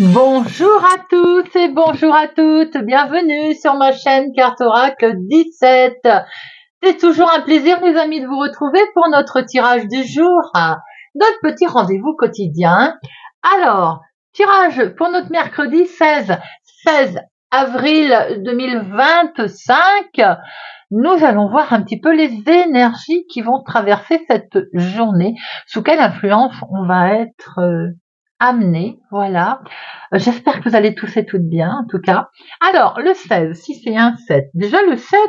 Bonjour à tous et bonjour à toutes, bienvenue sur ma chaîne Carte Oracle 17. C'est toujours un plaisir les amis de vous retrouver pour notre tirage du jour, notre petit rendez-vous quotidien. Alors, tirage pour notre mercredi 16 avril 2025. Nous allons voir un petit peu les énergies qui vont traverser cette journée, sous quelle influence on va être amené, voilà. J'espère que vous allez tous et toutes bien, en tout cas. Alors, le 16, si c'est un 7. Déjà, le 7,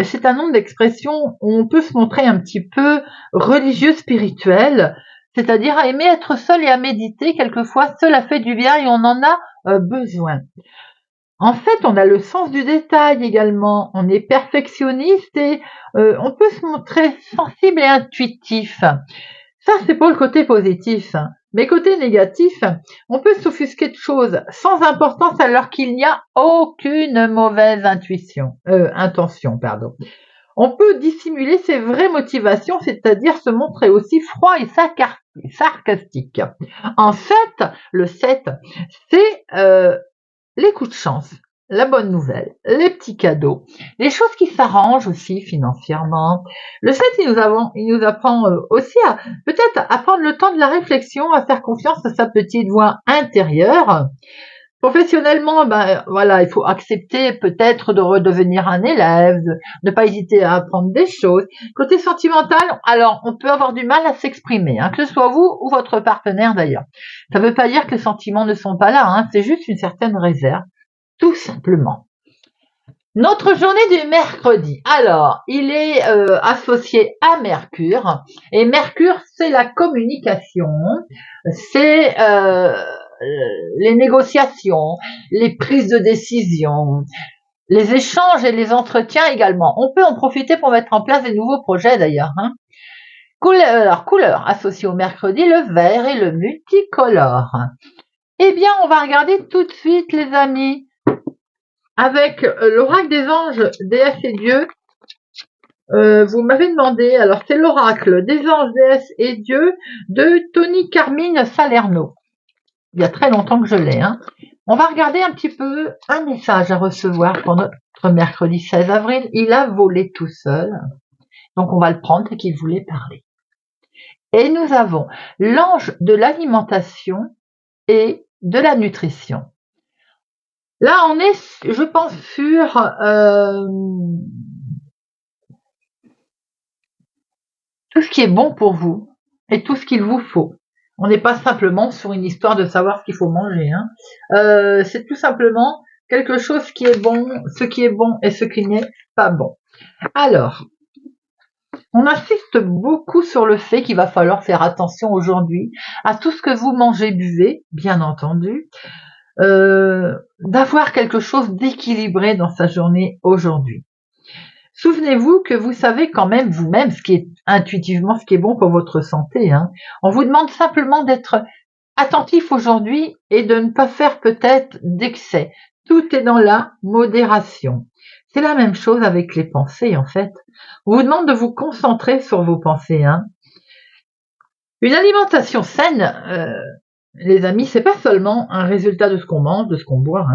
c'est un nombre d'expression où on peut se montrer un petit peu religieux, spirituel, c'est-à-dire à aimer être seul et à méditer. Quelquefois, cela fait du bien et on en a besoin. En fait, on a le sens du détail également. On est perfectionniste et on peut se montrer sensible et intuitif. Ça, c'est pour le côté positif. Mais côté négatif, on peut s'offusquer de choses sans importance alors qu'il n'y a aucune mauvaise intention. On peut dissimuler ses vraies motivations, c'est-à-dire se montrer aussi froid et sarcastique. En fait, le 7, c'est les coups de chance, la bonne nouvelle, les petits cadeaux, les choses qui s'arrangent aussi financièrement. Le 7, il nous apprend aussi à peut-être à prendre le temps de la réflexion, à faire confiance à sa petite voix intérieure. Professionnellement, voilà, il faut accepter peut-être de redevenir un élève, de ne pas hésiter à apprendre des choses. Côté sentimental, alors on peut avoir du mal à s'exprimer, que ce soit vous ou votre partenaire d'ailleurs. Ça ne veut pas dire que les sentiments ne sont pas là, c'est juste une certaine réserve, tout simplement. Notre journée du mercredi, alors, il est associé à Mercure, et Mercure, c'est la communication, c'est les négociations, les prises de décision, les échanges et les entretiens également. On peut en profiter pour mettre en place des nouveaux projets d'ailleurs. Couleur associée au mercredi, le vert et le multicolore. Eh bien, on va regarder tout de suite les amis, avec l'oracle des anges, déesses et dieux. Vous m'avez demandé, alors c'est l'oracle des anges, déesses et dieux de Tony Carmine Salerno. Il y a très longtemps que je l'ai. On va regarder un petit peu un message à recevoir pour notre mercredi 16 avril. Il a volé tout seul, donc on va le prendre, c'est qu'il voulait parler. Et nous avons l'ange de l'alimentation et de la nutrition. Là, on est, je pense, sur tout ce qui est bon pour vous et tout ce qu'il vous faut. On n'est pas simplement sur une histoire de savoir ce qu'il faut manger. C'est tout simplement quelque chose qui est bon, ce qui est bon et ce qui n'est pas bon. Alors, on insiste beaucoup sur le fait qu'il va falloir faire attention aujourd'hui à tout ce que vous mangez, buvez, bien entendu, d'avoir quelque chose d'équilibré dans sa journée aujourd'hui. Souvenez-vous que vous savez quand même vous-même ce qui est intuitivement ce qui est bon pour votre santé. On vous demande simplement d'être attentif aujourd'hui et de ne pas faire peut-être d'excès. Tout est dans la modération. C'est la même chose avec les pensées en fait. On vous demande de vous concentrer sur vos pensées. Une alimentation saine, les amis, c'est pas seulement un résultat de ce qu'on mange, de ce qu'on boit.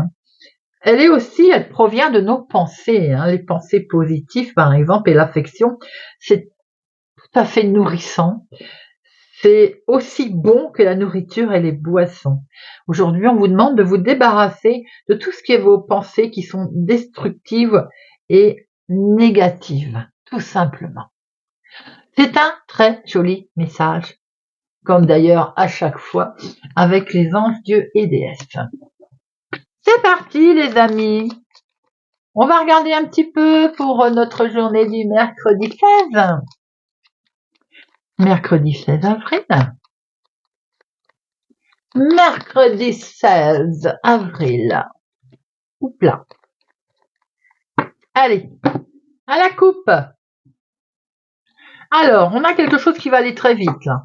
Elle provient de nos pensées, les pensées positives par exemple, et l'affection, c'est tout à fait nourrissant. C'est aussi bon que la nourriture et les boissons. Aujourd'hui, on vous demande de vous débarrasser de tout ce qui est vos pensées qui sont destructives et négatives, tout simplement. C'est un très joli message, comme d'ailleurs à chaque fois avec les anges, dieux et déesses. C'est parti les amis. On va regarder un petit peu pour notre journée du mercredi 16. Mercredi 16 avril. Mercredi 16 avril. Oupla. Allez, à la coupe. Alors, on a quelque chose qui va aller très vite là.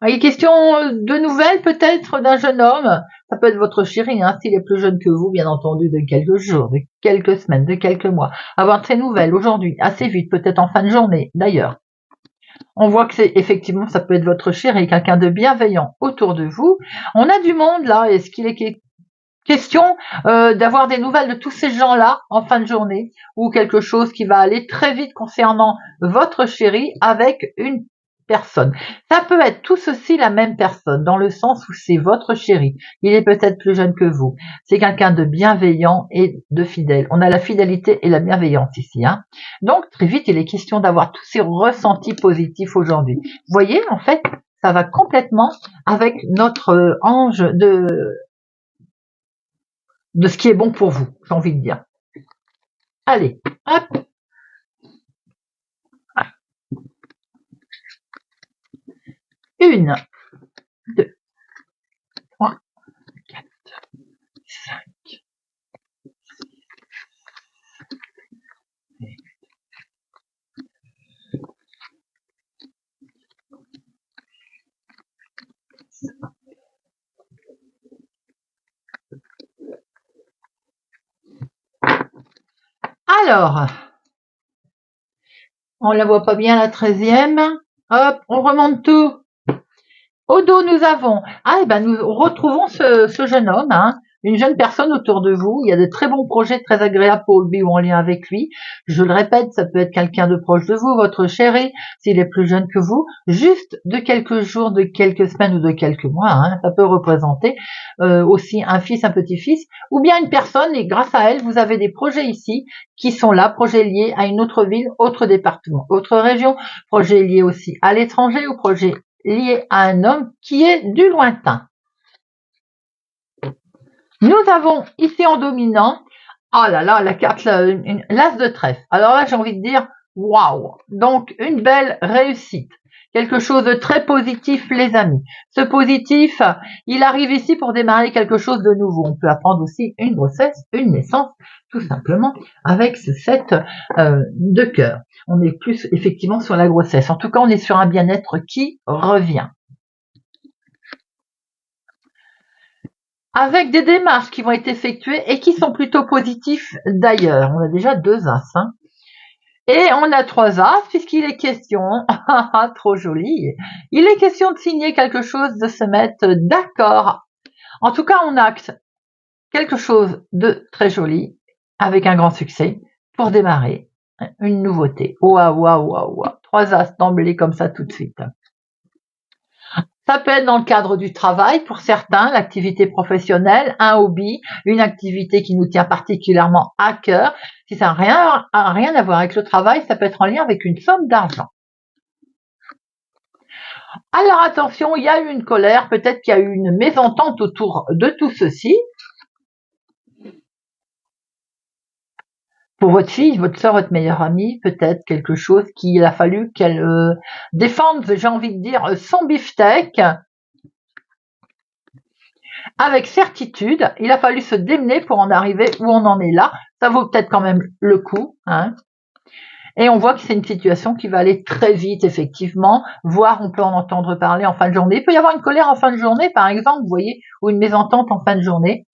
Une question de nouvelles peut-être d'un jeune homme. Ça peut être votre chéri, s'il est plus jeune que vous, bien entendu, de quelques jours, de quelques semaines, de quelques mois. Avoir de ces nouvelles aujourd'hui, assez vite, peut-être en fin de journée, d'ailleurs. On voit que c'est effectivement, ça peut être votre chéri, quelqu'un de bienveillant autour de vous. On a du monde là. Est-ce qu'il est question d'avoir des nouvelles de tous ces gens-là en fin de journée ou quelque chose qui va aller très vite concernant votre chéri avec une personne. Ça peut être tout ceci la même personne dans le sens où c'est votre chéri. Il est peut-être plus jeune que vous. C'est quelqu'un de bienveillant et de fidèle. On a la fidélité et la bienveillance ici. Hein. Donc très vite, il est question d'avoir tous ces ressentis positifs aujourd'hui. Vous voyez, en fait, ça va complètement avec notre ange de ce qui est bon pour vous, j'ai envie de dire. Allez, hop. Une, deux, trois, quatre, cinq. Alors, on la voit pas bien la 13e. Hop, on remonte tout. Au dos, nous avons, nous retrouvons ce jeune homme, hein, une jeune personne autour de vous. Il y a de très bons projets très agréables pour lui ou en lien avec lui. Je le répète, ça peut être quelqu'un de proche de vous, votre chéri, s'il est plus jeune que vous, juste de quelques jours, de quelques semaines ou de quelques mois. Hein, ça peut représenter aussi un fils, un petit-fils, ou bien une personne, et grâce à elle, vous avez des projets ici qui sont là, projets liés à une autre ville, autre département, autre région, projets liés aussi à l'étranger ou projets lié à un homme qui est du lointain. Nous avons ici en dominant, oh là là, la carte, l'as de trèfle. Alors là, j'ai envie de dire, waouh. Donc, une belle réussite. Quelque chose de très positif, les amis. Ce positif, il arrive ici pour démarrer quelque chose de nouveau. On peut apprendre aussi une grossesse, une naissance, tout simplement, avec ce 7 de cœur. On est plus effectivement sur la grossesse. En tout cas, on est sur un bien-être qui revient. Avec des démarches qui vont être effectuées et qui sont plutôt positifs d'ailleurs. On a déjà 2 as. Hein. Et on a 3 as puisqu'il est question, trop joli, il est question de signer quelque chose, de se mettre d'accord. En tout cas, on acte quelque chose de très joli avec un grand succès pour démarrer une nouveauté. Waouh, waouh, waouh, waouh. 3 as d'emblée comme ça tout de suite. Ça peut être dans le cadre du travail pour certains, l'activité professionnelle, un hobby, une activité qui nous tient particulièrement à cœur. Si ça n'a rien à voir avec le travail, ça peut être en lien avec une somme d'argent. Alors attention, il y a eu une colère, peut-être qu'il y a eu une mésentente autour de tout ceci. Pour votre fille, votre soeur, votre meilleure amie, peut-être quelque chose qu'il a fallu qu'elle défende, j'ai envie de dire, son beefsteak. Avec certitude, il a fallu se démener pour en arriver où on en est là. Ça vaut peut-être quand même le coup. Hein. Et on voit que c'est une situation qui va aller très vite, effectivement, voire on peut en entendre parler en fin de journée. Il peut y avoir une colère en fin de journée, par exemple, vous voyez, ou une mésentente en fin de journée.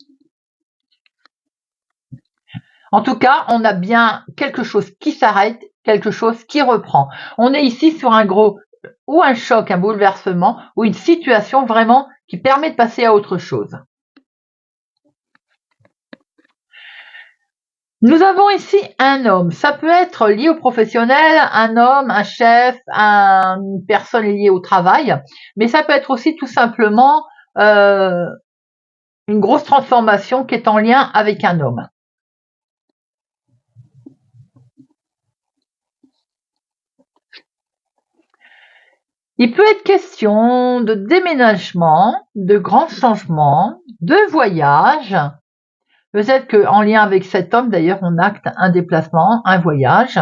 En tout cas, on a bien quelque chose qui s'arrête, quelque chose qui reprend. On est ici sur un gros ou un choc, un bouleversement, ou une situation vraiment qui permet de passer à autre chose. Nous avons ici un homme. Ça peut être lié au professionnel, un homme, un chef, une personne liée au travail, mais ça peut être aussi tout simplement une grosse transformation qui est en lien avec un homme. Il peut être question de déménagement, de grands changements, de voyage. Peut-être qu'en lien avec cet homme, d'ailleurs, on acte un déplacement, un voyage.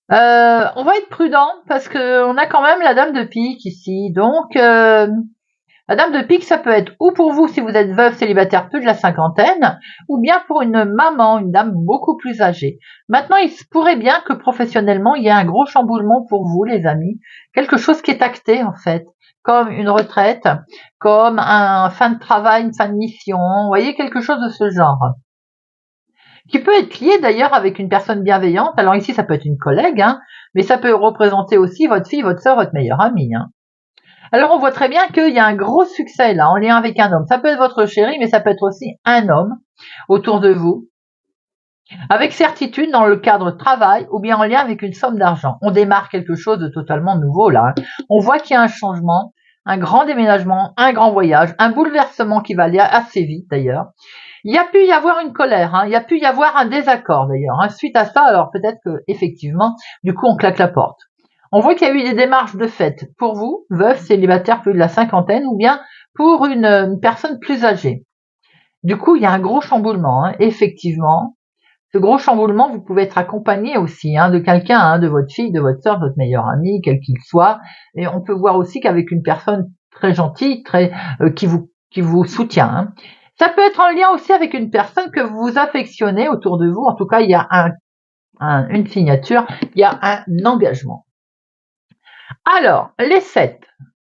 On va être prudent parce qu'on a quand même la dame de pique ici. Donc, la dame de pique, ça peut être ou pour vous si vous êtes veuve, célibataire, plus de la cinquantaine, ou bien pour une maman, une dame beaucoup plus âgée. Maintenant, il se pourrait bien que professionnellement, il y ait un gros chamboulement pour vous, les amis. Quelque chose qui est acté, en fait, comme une retraite, comme un fin de travail, une fin de mission. Vous voyez, quelque chose de ce genre. qui peut être lié d'ailleurs avec une personne bienveillante. Alors ici, ça peut être une collègue, hein, mais ça peut représenter aussi votre fille, votre soeur, votre meilleure amie. Hein. Alors on voit très bien qu'il y a un gros succès là en lien avec un homme. Ça peut être votre chéri, mais ça peut être aussi un homme autour de vous, avec certitude dans le cadre de travail ou bien en lien avec une somme d'argent. On démarre quelque chose de totalement nouveau là. Hein. On voit qu'il y a un changement, un grand déménagement, un grand voyage, un bouleversement qui va aller assez vite d'ailleurs. Il y a pu y avoir une colère, hein, il y a pu y avoir un désaccord d'ailleurs. Hein. Suite à ça, alors peut-être que effectivement, du coup, on claque la porte. On voit qu'il y a eu des démarches de fait pour vous, veuf, célibataire, plus de la cinquantaine, ou bien pour une personne plus âgée. Du coup, il y a un gros chamboulement, hein, effectivement. Ce gros chamboulement, vous pouvez être accompagné aussi hein, de quelqu'un, hein, de votre fille, de votre soeur, de votre meilleur ami, quel qu'il soit. Et on peut voir aussi qu'avec une personne très gentille, très qui vous soutient. Hein. Ça peut être en lien aussi avec une personne que vous affectionnez autour de vous. En tout cas, il y a une signature, il y a un engagement. Alors, les 7.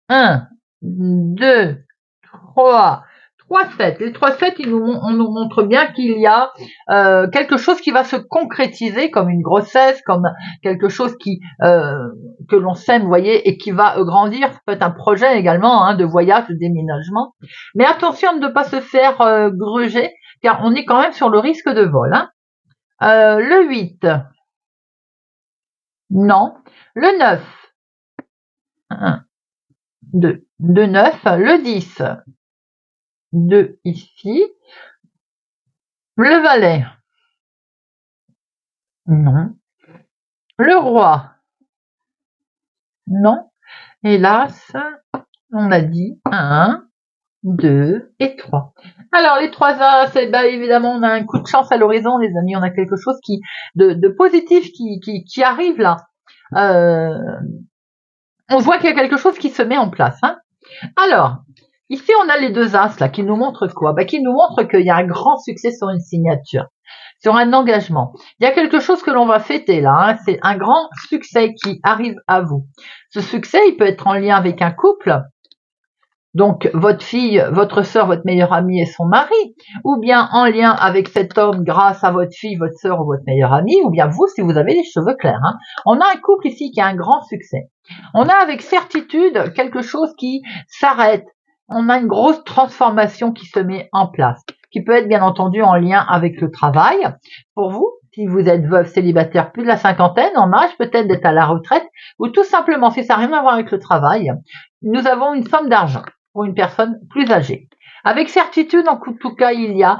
1, 2, 3, 3-7. Les 3-7, on nous montre bien qu'il y a quelque chose qui va se concrétiser comme une grossesse, comme quelque chose que l'on sème, vous voyez, et qui va grandir. Ça peut être un projet également hein, de voyage, de déménagement. Mais attention de ne pas se faire gruger, car on est quand même sur le risque de vol. Hein. Le 8, non. Le 9, 1, 2, 2, 9. Le 10, 2 ici. Le valet, non. Le roi, non. Hélas, on a dit 1, 2 et 3. Alors les 3 As, c'est évidemment on a un coup de chance à l'horizon les amis, on a quelque chose de positif qui arrive là. On voit qu'il y a quelque chose qui se met en place. Hein. Alors, ici on a les 2 As là qui nous montrent quoi? Qui nous montrent qu'il y a un grand succès sur une signature, sur un engagement. Il y a quelque chose que l'on va fêter là. Hein. C'est un grand succès qui arrive à vous. Ce succès, il peut être en lien avec un couple. Donc, votre fille, votre soeur, votre meilleure amie et son mari, ou bien en lien avec cet homme grâce à votre fille, votre soeur ou votre meilleure amie, ou bien vous si vous avez les cheveux clairs. Hein. On a un couple ici qui a un grand succès. On a avec certitude quelque chose qui s'arrête. On a une grosse transformation qui se met en place, qui peut être bien entendu en lien avec le travail. Pour vous, si vous êtes veuve, célibataire, plus de la cinquantaine, en âge peut-être d'être à la retraite, ou tout simplement, si ça n'a rien à voir avec le travail, nous avons une somme d'argent pour une personne plus âgée. Avec certitude, en tout cas, il y a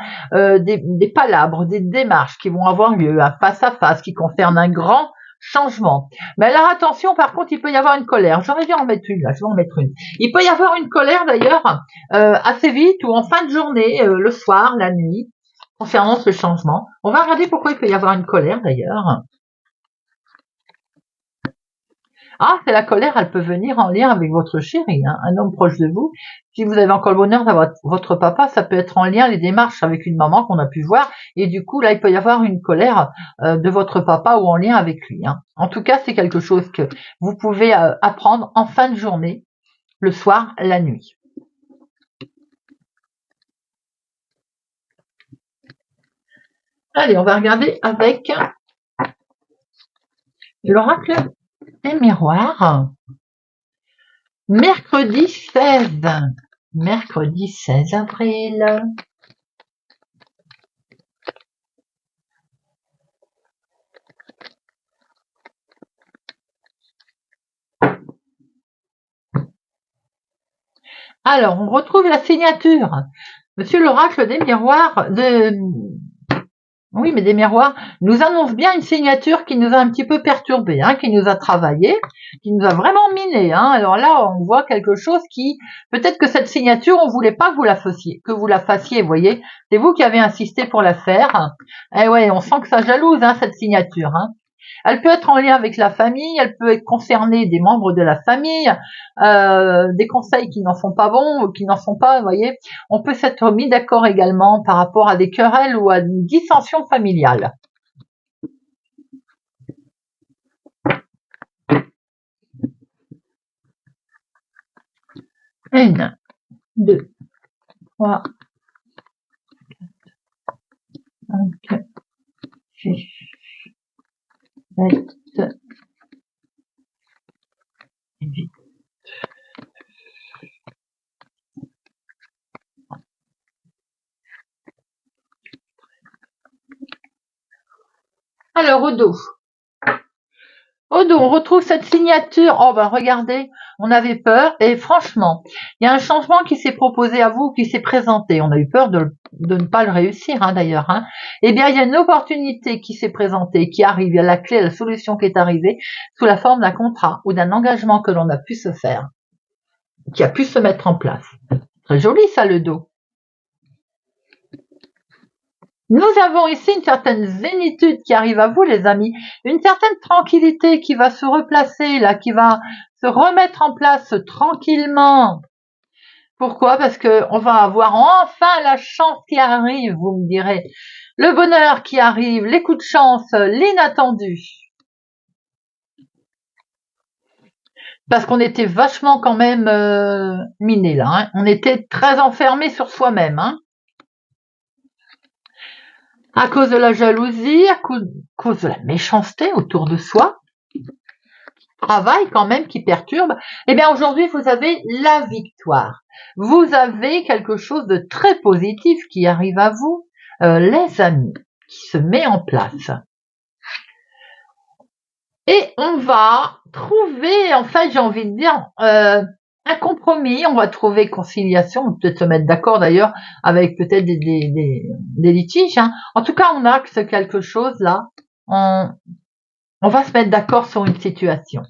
des palabres, des démarches qui vont avoir lieu, un face-à-face qui concerne un grand changement. Mais alors attention, par contre, il peut y avoir une colère. J'aurais dû en mettre une, là, je vais en mettre une. Il peut y avoir une colère d'ailleurs assez vite ou en fin de journée, le soir, la nuit, concernant ce changement. On va regarder pourquoi il peut y avoir une colère d'ailleurs. Ah, c'est la colère, elle peut venir en lien avec votre chéri, hein, un homme proche de vous. Si vous avez encore le bonheur d'avoir votre papa, ça peut être en lien les démarches avec une maman qu'on a pu voir. Et du coup, là, il peut y avoir une colère de votre papa ou en lien avec lui. Hein. En tout cas, c'est quelque chose que vous pouvez apprendre en fin de journée, le soir, la nuit. Allez, on va regarder avec l'oracle des miroirs. Mercredi 16. Mercredi 16 avril. Alors, on retrouve la signature. Monsieur l'oracle des miroirs Oui, mais des miroirs nous annonce bien une signature qui nous a un petit peu perturbé, hein, qui nous a travaillé, qui nous a vraiment miné. Hein. Alors là, on voit quelque chose qui, peut-être que cette signature, on voulait pas que vous la fassiez, vous voyez. C'est vous qui avez insisté pour la faire. Eh ouais, on sent que ça jalouse, hein, cette signature. Hein. Elle peut être en lien avec la famille, elle peut être concernée des membres de la famille, des conseils qui n'en sont pas bons ou qui n'en sont pas, vous voyez. On peut s'être mis d'accord également par rapport à des querelles ou à une dissension familiale. Une, deux, trois, cinq, Faites vite. Alors, au dos. Au dos, on retrouve cette signature. Oh ben regardez, on avait peur et franchement, il y a un changement qui s'est proposé à vous, qui s'est présenté. On a eu peur de ne pas le réussir d'ailleurs. Eh bien, il y a une opportunité qui s'est présentée, qui arrive. Il y a la clé, la solution qui est arrivée sous la forme d'un contrat ou d'un engagement que l'on a pu se faire, qui a pu se mettre en place. Très joli ça, le dos. Nous avons ici une certaine zénitude qui arrive à vous, les amis, une certaine tranquillité qui va se replacer, là, qui va se remettre en place tranquillement. Pourquoi? Parce que on va avoir enfin la chance qui arrive, vous me direz. Le bonheur qui arrive, les coups de chance, l'inattendu. Parce qu'on était vachement quand même minés là. On était très enfermés sur soi-même. À cause de la jalousie, à cause de la méchanceté autour de soi, travail quand même qui perturbe. Eh bien aujourd'hui, vous avez la victoire. Vous avez quelque chose de très positif qui arrive à vous, les amis, qui se met en place. Et on va trouver, en fait, j'ai envie de dire, un compromis, on va trouver conciliation, peut-être se mettre d'accord d'ailleurs avec peut-être des litiges. En tout cas, on axe quelque chose là, on va se mettre d'accord sur une situation.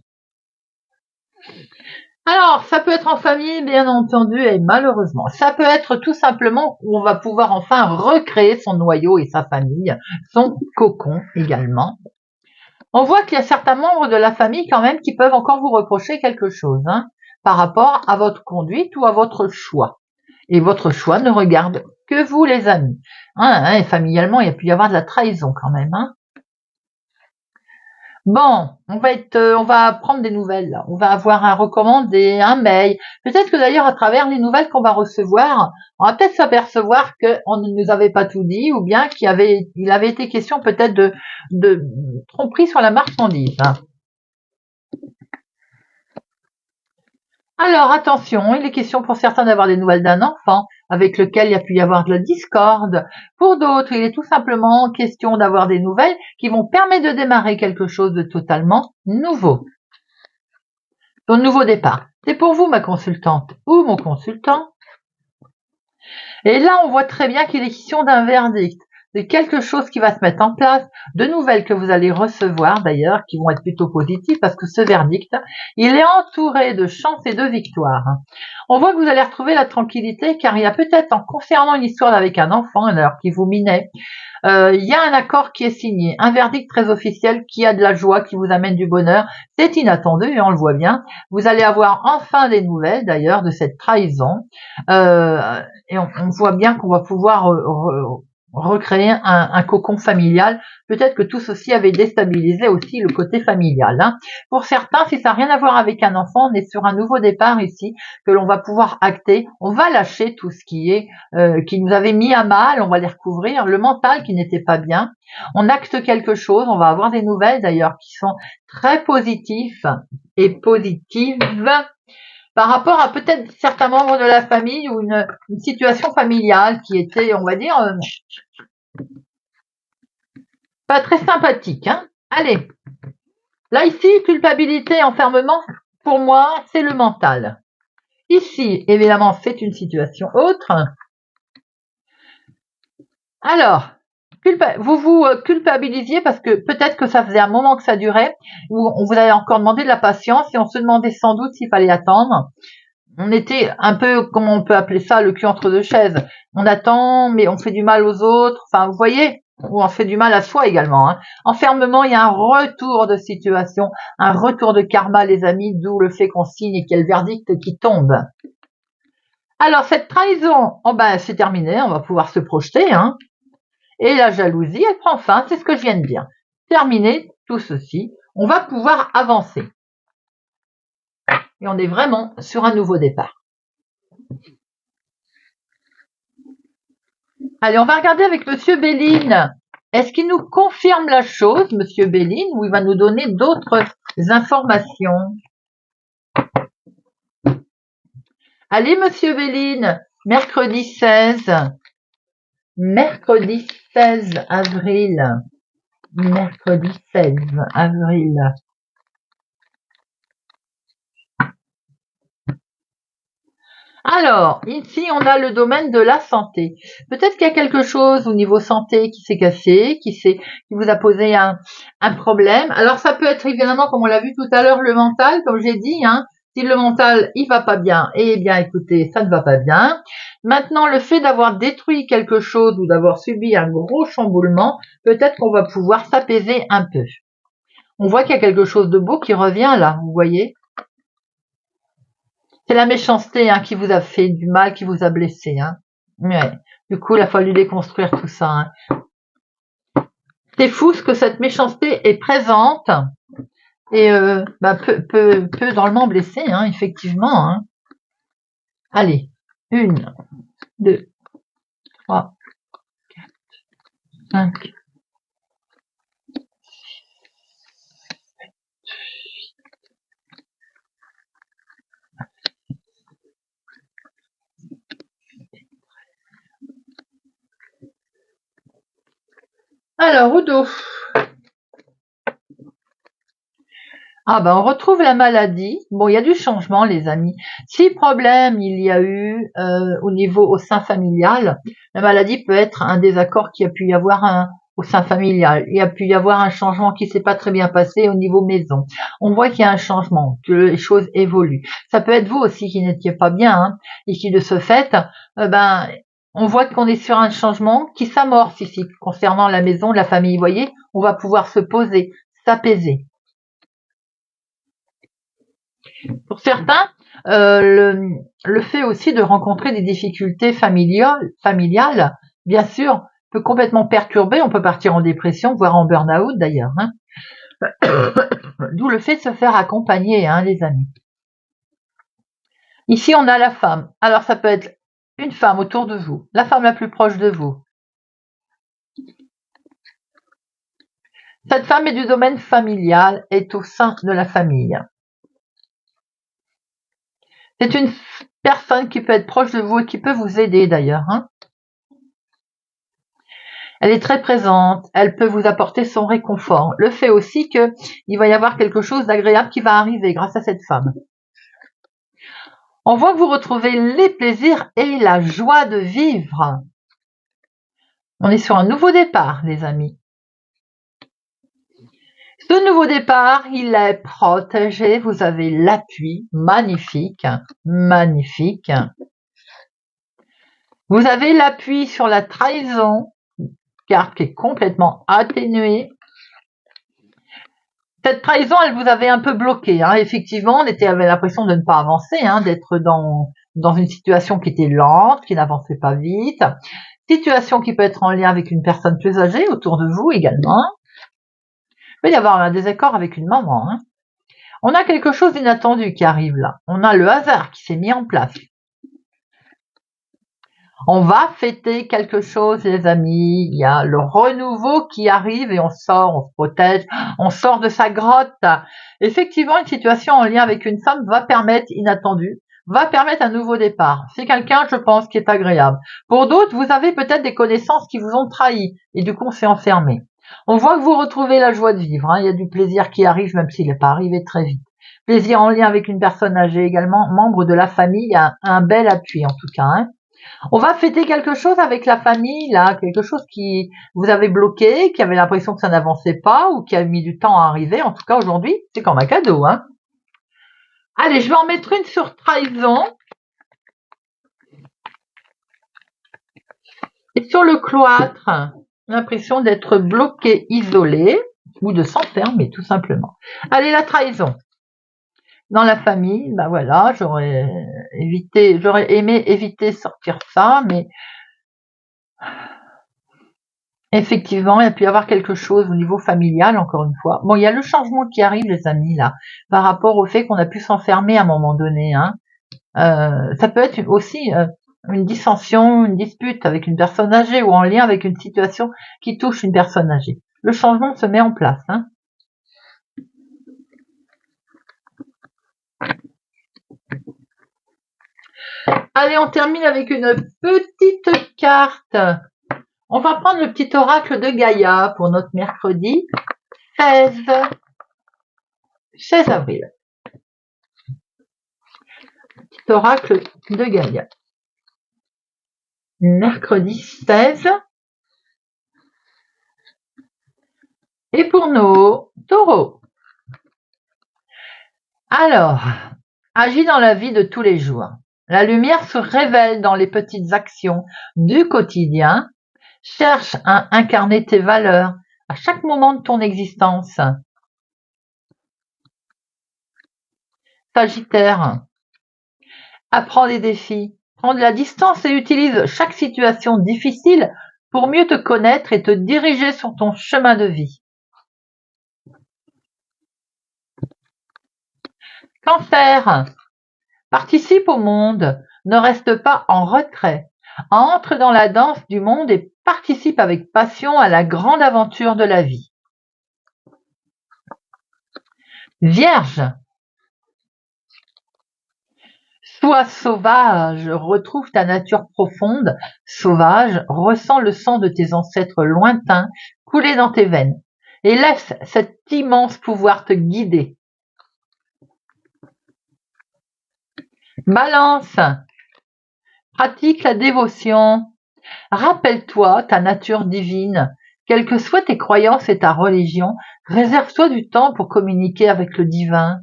Alors, ça peut être en famille, bien entendu, et malheureusement. Ça peut être tout simplement où on va pouvoir enfin recréer son noyau et sa famille, son cocon également. On voit qu'il y a certains membres de la famille quand même qui peuvent encore vous reprocher quelque chose par rapport à votre conduite ou à votre choix. Et votre choix ne regarde que vous, les amis. Et familialement, il y a pu y avoir de la trahison quand même. Bon, on va prendre des nouvelles. Là. On va avoir un recommandé, un mail. Peut-être que d'ailleurs, à travers les nouvelles qu'on va recevoir, on va peut-être s'apercevoir qu'on ne nous avait pas tout dit, ou bien il avait été question peut-être de tromperie sur la marchandise. Alors attention, il est question pour certains d'avoir des nouvelles d'un enfant avec lequel il y a pu y avoir de la discorde. Pour d'autres, il est tout simplement question d'avoir des nouvelles qui vont permettre de démarrer quelque chose de totalement nouveau. Ton nouveau départ. C'est pour vous, ma consultante ou mon consultant. Et là, on voit très bien qu'il est question d'un verdict, de quelque chose qui va se mettre en place, de nouvelles que vous allez recevoir d'ailleurs, qui vont être plutôt positives, parce que ce verdict, il est entouré de chance et de victoire. On voit que vous allez retrouver la tranquillité, car il y a peut-être, en concernant une histoire avec un enfant, alors qui vous minait, il y a un accord qui est signé, un verdict très officiel qui a de la joie, qui vous amène du bonheur. C'est inattendu et on le voit bien. Vous allez avoir enfin des nouvelles d'ailleurs de cette trahison et on voit bien qu'on va pouvoir recréer un cocon familial. Peut-être que tout ceci avait déstabilisé aussi le côté familial. Pour certains, si ça n'a rien à voir avec un enfant, on est sur un nouveau départ ici que l'on va pouvoir acter. On va lâcher tout ce qui nous avait mis à mal, on va les recouvrir. Le mental qui n'était pas bien. On acte quelque chose, on va avoir des nouvelles d'ailleurs qui sont très positives et positives par rapport à peut-être certains membres de la famille ou une situation familiale qui était, on va dire, pas très sympathique. Allez, là ici, culpabilité, enfermement, pour moi, c'est le mental. Ici, évidemment, c'est une situation autre. Alors, vous vous culpabilisiez parce que peut-être que ça faisait un moment que ça durait, où on vous avait encore demandé de la patience et on se demandait sans doute s'il fallait attendre. On était un peu, comment on peut appeler ça, le cul entre deux chaises. On attend, mais on fait du mal aux autres. Enfin, vous voyez, ou on fait du mal à soi également. Enfermement, il y a un retour de situation, un retour de karma, les amis, d'où le fait qu'on signe et qu'il y a le verdict qui tombe. Alors, cette trahison, c'est terminé, on va pouvoir se projeter. Et la jalousie, elle prend fin, c'est ce que je viens de dire. Terminé tout ceci, on va pouvoir avancer. Et on est vraiment sur un nouveau départ. Allez, on va regarder avec Monsieur Béline. Est-ce qu'il nous confirme la chose, Monsieur Béline, ou il va nous donner d'autres informations? Allez, Monsieur Béline, mercredi 16 avril. Mercredi 16 avril. Alors, ici, on a le domaine de la santé. Peut-être qu'il y a quelque chose au niveau santé qui s'est cassé, qui vous a posé un problème. Alors, ça peut être évidemment, comme on l'a vu tout à l'heure, le mental, comme j'ai dit, hein. Si le mental, il va pas bien, eh bien, écoutez, ça ne va pas bien. Maintenant, le fait d'avoir détruit quelque chose ou d'avoir subi un gros chamboulement, peut-être qu'on va pouvoir s'apaiser un peu. On voit qu'il y a quelque chose de beau qui revient là, vous voyez? C'est la méchanceté hein, qui vous a fait du mal, qui vous a blessé. Hein. Ouais. Du coup, il a fallu déconstruire tout ça. Hein. C'est fou ce que cette méchanceté est présente et peut drôlement blesser, hein, effectivement. Hein. Allez, 1, 2, 3, 4, 5. Alors, Udo. Ah ben on retrouve la maladie. Bon, il y a du changement, les amis. Si problème il y a eu au sein familial, la maladie peut être un désaccord qui a pu y avoir au sein familial. Il y a pu y avoir un changement qui s'est pas très bien passé au niveau maison. On voit qu'il y a un changement, que les choses évoluent. Ça peut être vous aussi qui n'étiez pas bien hein, et qui de ce fait, on voit qu'on est sur un changement qui s'amorce ici concernant la maison, la famille. Vous voyez, on va pouvoir se poser, s'apaiser. Pour certains, le fait aussi de rencontrer des difficultés familiales, bien sûr, peut complètement perturber. On peut partir en dépression, voire en burn-out d'ailleurs. Hein. D'où le fait de se faire accompagner, hein, les amis. Ici, on a la femme. Alors, ça peut être une femme autour de vous, la femme la plus proche de vous. Cette femme est du domaine familial, est au sein de la famille. C'est une personne qui peut être proche de vous et qui peut vous aider d'ailleurs. Hein. Elle est très présente, elle peut vous apporter son réconfort. Le fait aussi qu'il va y avoir quelque chose d'agréable qui va arriver grâce à cette femme. On voit que vous retrouvez les plaisirs et la joie de vivre. On est sur un nouveau départ, les amis. Ce nouveau départ, il est protégé. Vous avez l'appui, magnifique, magnifique. Vous avez l'appui sur la trahison, carte qui est complètement atténuée. Cette trahison, elle vous avait un peu bloqué. Hein. Effectivement, on avait l'impression de ne pas avancer, hein, d'être dans une situation qui était lente, qui n'avançait pas vite. Situation qui peut être en lien avec une personne plus âgée autour de vous également. Il peut y avoir un désaccord avec une maman. Hein. On a quelque chose d'inattendu qui arrive là. On a le hasard qui s'est mis en place. On va fêter quelque chose, les amis. Il y a le renouveau qui arrive et on sort, on se protège, on sort de sa grotte. Effectivement, une situation en lien avec une femme va permettre, inattendue, va permettre un nouveau départ. C'est quelqu'un, je pense, qui est agréable. Pour d'autres, vous avez peut-être des connaissances qui vous ont trahi et du coup, on s'est enfermé. On voit que vous retrouvez la joie de vivre. Hein. Il y a du plaisir qui arrive, même s'il n'est pas arrivé très vite. Plaisir en lien avec une personne âgée également, membre de la famille. Il y a un bel appui en tout cas. Hein. On va fêter quelque chose avec la famille, là, quelque chose qui vous avait bloqué, qui avait l'impression que ça n'avançait pas ou qui a mis du temps à arriver. En tout cas, aujourd'hui, c'est comme un cadeau. Hein. Allez, je vais en mettre une sur trahison. Et sur le cloître, l'impression d'être bloqué, isolé ou de s'enfermer, tout simplement. Allez, la trahison. Dans la famille, ben voilà, j'aurais aimé éviter sortir ça, mais effectivement, il a pu y avoir quelque chose au niveau familial, encore une fois. Bon, il y a le changement qui arrive, les amis, là, par rapport au fait qu'on a pu s'enfermer à un moment donné. Hein. Ça peut être aussi une dissension, une dispute avec une personne âgée ou en lien avec une situation qui touche une personne âgée. Le changement se met en place. Allez, on termine avec une petite carte. On va prendre le petit oracle de Gaïa pour notre mercredi 16 avril. Petit oracle de Gaïa. Mercredi 16. Et pour nos taureaux. Alors, agis dans la vie de tous les jours. La lumière se révèle dans les petites actions du quotidien. Cherche à incarner tes valeurs à chaque moment de ton existence. Sagittaire, apprends les défis, prends de la distance et utilise chaque situation difficile pour mieux te connaître et te diriger sur ton chemin de vie. Cancer, participe au monde, ne reste pas en retrait. Entre dans la danse du monde et participe avec passion à la grande aventure de la vie. Vierge, sois sauvage, retrouve ta nature profonde, sauvage, ressens le sang de tes ancêtres lointains couler dans tes veines et laisse cet immense pouvoir te guider. Balance, pratique la dévotion, rappelle-toi ta nature divine, quelles que soient tes croyances et ta religion, réserve-toi du temps pour communiquer avec le divin.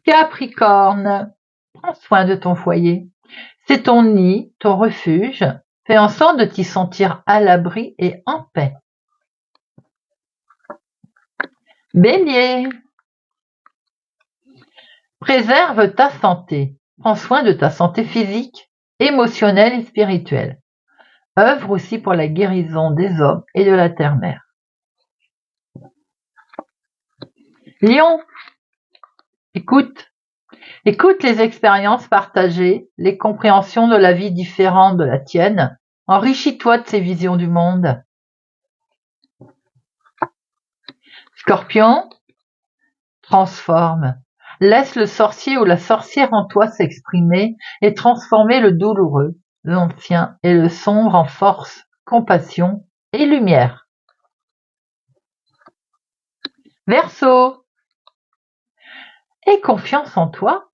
Capricorne, prends soin de ton foyer. C'est ton nid, ton refuge. Fais en sorte de t'y sentir à l'abri et en paix. Bélier, préserve ta santé. Prends soin de ta santé physique, émotionnelle et spirituelle. Œuvre aussi pour la guérison des hommes et de la terre-mère. Lion, écoute les expériences partagées, les compréhensions de la vie différentes de la tienne. Enrichis-toi de ces visions du monde. Scorpion, transforme. Laisse le sorcier ou la sorcière en toi s'exprimer et transformer le douloureux, l'ancien et le sombre en force, compassion et lumière. Verseau, aie confiance en toi.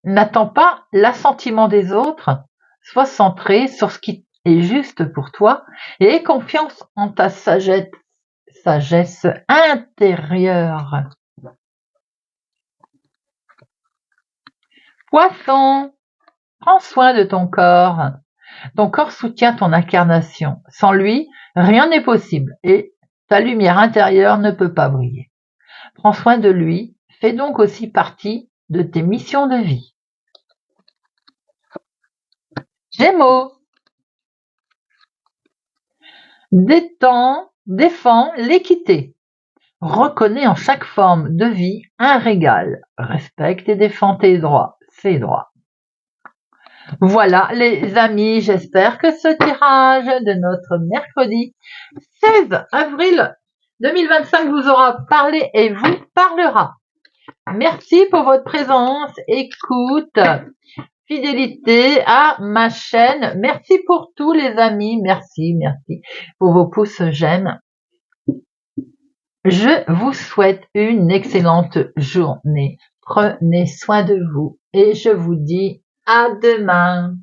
N'attends pas l'assentiment des autres. Sois centré sur ce qui est juste pour toi et aie confiance en ta sagesse intérieure. Poisson, prends soin de ton corps. Ton corps soutient ton incarnation. Sans lui, rien n'est possible et ta lumière intérieure ne peut pas briller. Prends soin de lui, fais donc aussi partie de tes missions de vie. Gémeaux, défends l'équité. Reconnais en chaque forme de vie un régal. Respecte et défends tes droits, ses droits. Voilà les amis, j'espère que ce tirage de notre mercredi 16 avril 2025 vous aura parlé et vous parlera. Merci pour votre présence, écoute, fidélité à ma chaîne. Merci pour tous les amis, merci pour vos pouces j'aime. Je vous souhaite une excellente journée. Prenez soin de vous et je vous dis à demain.